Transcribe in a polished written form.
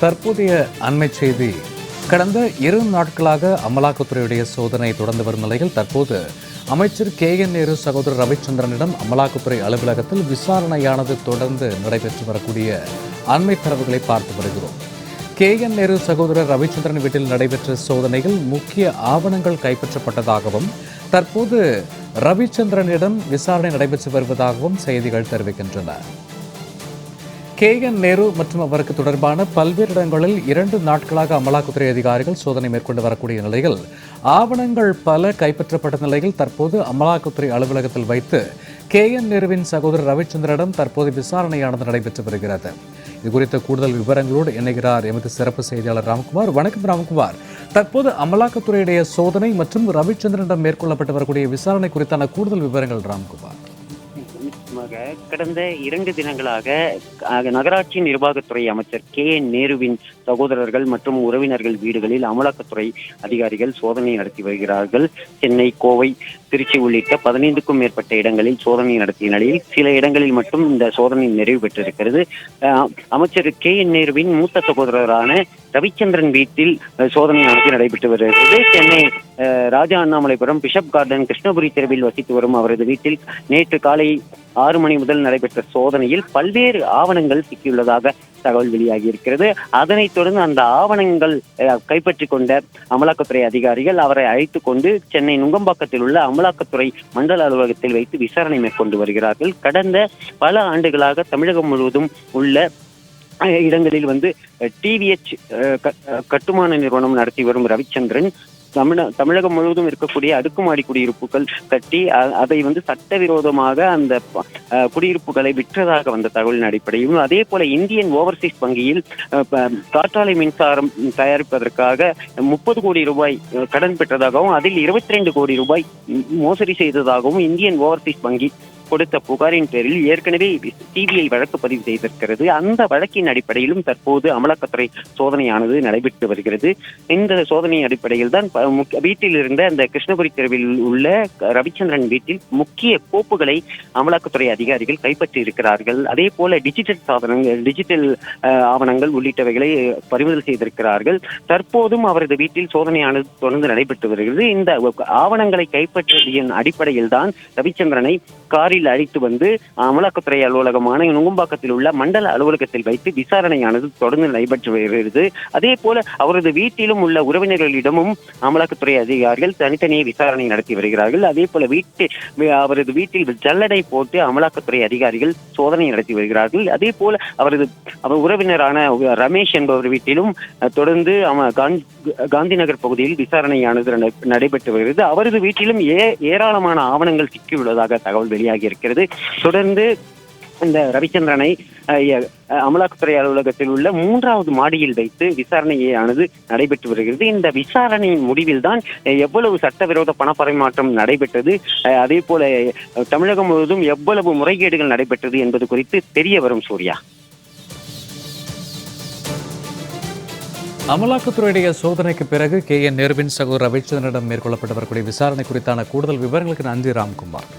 தற்போதைய அண்மை செய்தி. கடந்த 2 நாட்களாக அமலாக்கத்துறையுடைய சோதனை தொடர்ந்து வரும் நிலையில் தற்போது அமைச்சர் KN நேரு சகோதரர் ரவிச்சந்திரனிடம் அமலாக்கத்துறை அலுவலகத்தில் விசாரணையானது தொடர்ந்து நடைபெற்று வரக்கூடிய அண்மை தரவுகளை பார்த்து வருகிறோம். KN நேரு சகோதரர் ரவிச்சந்திரன் வீட்டில் நடைபெற்ற சோதனையில் முக்கிய ஆவணங்கள் கைப்பற்றப்பட்டதாகவும் தற்போது ரவிச்சந்திரனிடம் விசாரணை நடைபெற்று வருவதாகவும் செய்திகள் தெரிவிக்கின்றன. KN நேரு மற்றும் அவருக்கு தொடர்பான பல்வேறு இடங்களில் 2 நாட்களாக அமலாக்கத்துறை அதிகாரிகள் சோதனை மேற்கொண்டு வரக்கூடிய நிலையில் ஆவணங்கள் பல கைப்பற்றப்பட்ட நிலையில் தற்போது அமலாக்கத்துறை அலுவலகத்தில் வைத்து KN நேருவின் சகோதரர் ரவிச்சந்திரனிடம் தற்போது விசாரணையானது நடைபெற்று வருகிறது. இது குறித்த கூடுதல் விவரங்களோடு இணைகிறார் எமது சிறப்பு செய்தியாளர் ராம்குமார். வணக்கம் ராம்குமார். தற்போது அமலாக்கத்துறையுடைய சோதனை மற்றும் ரவிச்சந்திரனிடம் மேற்கொள்ளப்பட்டு வரக்கூடிய விசாரணை குறித்தான கூடுதல் விவரங்கள் ராம்குமார். கடந்த 2 தினங்களாக நகராட்சி நிர்வாகத்துறை அமைச்சர் KN நேருவின் சகோதரர்கள் மற்றும் உறவினர்கள் வீடுகளில் அமலாக்கத்துறை அதிகாரிகள் சோதனை நடத்தி வருகிறார்கள். சென்னை, கோவை, திருச்சி உள்ளிட்ட 15க்கும் மேற்பட்ட இடங்களில் சோதனை நடத்திய நிலையில் சில இடங்களில் மட்டும் இந்த சோதனை நிறைவு பெற்றிருக்கிறது. அமைச்சர் KN நேருவின் மூத்த சகோதரரான ரவிச்சந்திரன் வீட்டில் சோதனையானது நடைபெற்று வருகிறது. சென்னை ராஜா அண்ணாமலைபுரம் பிஷப் கார்டன் கிருஷ்ணபுரி தெருவில் வசித்து வரும் அவரது வீட்டில் நேற்று காலை 6 மணி முதல் நடைபெற்ற சோதனையில் பல்வேறு ஆவணங்கள் சிக்கியுள்ளதாக தகவல் வெளியாகி இருக்கிறது. அதனைத் தொடர்ந்து அந்த ஆவணங்கள் கைப்பற்றிக் கொண்ட அமலாக்கத்துறை அதிகாரிகள் அவரை அழைத்துக் கொண்டு சென்னை நுங்கம்பாக்கத்தில் உள்ள அமலாக்கத்துறை மண்டல அலுவலகத்தில் வைத்து விசாரணை மேற்கொண்டு வருகிறார்கள். கடந்த பல ஆண்டுகளாக தமிழகம் முழுவதும் உள்ள இடங்களில் TVH கட்டுமான நிறுவனம் நடத்தி வரும் ரவிச்சந்திரன் தமிழகம் முழுவதும் இருக்கக்கூடிய அடுக்குமாடி குடியிருப்புகள் கட்டி அதை சட்டவிரோதமாக அந்த குடியிருப்புகளை விற்றதாக வந்த தகவலின் அடிப்படையிலும், அதே போல இந்தியன் ஓவர்சீஸ் வங்கியில் காற்றாலை மின்சாரம் தயாரிப்பதற்காக 30 கோடி ரூபாய் கடன் பெற்றதாகவும் அதில் 22 கோடி ரூபாய் மோசடி செய்ததாகவும் இந்தியன் ஓவர்சீஸ் வங்கி கொடுத்த புகாரின் பேரில் ஏற்கனவே CBI வழக்கு பதிவு செய்திருக்கிறது. அந்த வழக்கின் அடிப்படையிலும் தற்போது அமலாக்கத்துறை சோதனையானது நடைபெற்று வருகிறது. இந்த சோதனை அடிப்படையில் தான் வீட்டில் இருந்த அந்த கிருஷ்ணபுரி தெருவில் உள்ள ரவிச்சந்திரன் வீட்டில் முக்கிய கோப்புகளை அமலாக்கத்துறை அதிகாரிகள் கைப்பற்றி இருக்கிறார்கள். அதே போல டிஜிட்டல் ஆவணங்கள் உள்ளிட்டவைகளை பறிமுதல் செய்திருக்கிறார்கள். தற்போதும் அவரது வீட்டில் சோதனையானது தொடர்ந்து நடைபெற்று வருகிறது. இந்த ஆவணங்களை கைப்பற்றியதன் அடிப்படையில் தான் ரவிச்சந்திரனை காரில் அழைத்து அமலாக்கத்துறை அலுவலகமான நுங்கம்பாக்கத்தில் உள்ள மண்டல அலுவலகத்தில் வைத்து விசாரணையானது தொடர்ந்து நடைபெற்று வருகிறது. அதே போல அவரது வீட்டிலும் உள்ள உறவினர்களிடமும் அமலாக்கத்துறை அதிகாரிகள் தனித்தனியே விசாரணை நடத்தி வருகிறார்கள். அதே போல அவரது வீட்டில் ஜல்லடை போட்டு அமலாக்கத்துறை அதிகாரிகள் சோதனை நடத்தி வருகிறார்கள். அதே போல அவர் உறவினரான ரமேஷ் என்பவர் வீட்டிலும் தொடர்ந்து காந்தி நகர் பகுதியில் விசாரணையானது நடைபெற்று வருகிறது. அவரது வீட்டிலும் ஏராளமான ஆவணங்கள் சிக்கியுள்ளதாக தகவல் வெளியாகி இருக்கிறது. தொடர்ந்து இந்த ரவிச்சந்திரனை அமலாக்கத்துறை அலுவலகத்தில் உள்ள 3வது மாடியில் வைத்து விசாரணையானது நடைபெற்று வருகிறது. இந்த விசாரணையின் முடிவில் தான் எவ்வளவு சட்டவிரோத பணப்பரிமாற்றம் நடைபெற்றது, அதே போல தமிழகம் முழுவதும் எவ்வளவு முறைகேடுகள் நடைபெற்றது என்பது குறித்து தெரிய வரும். சூர்யா, அமலாக்கத்துறையுடைய சோதனைக்கு பிறகு KN நேருவின் சகோதரர் ரவிச்சந்திரனிடம் மேற்கொள்ளப்பட்டு வரக்கூடிய விசாரணை குறித்தான கூடுதல் விவரங்களுக்கு நன்றி ராம்குமார்.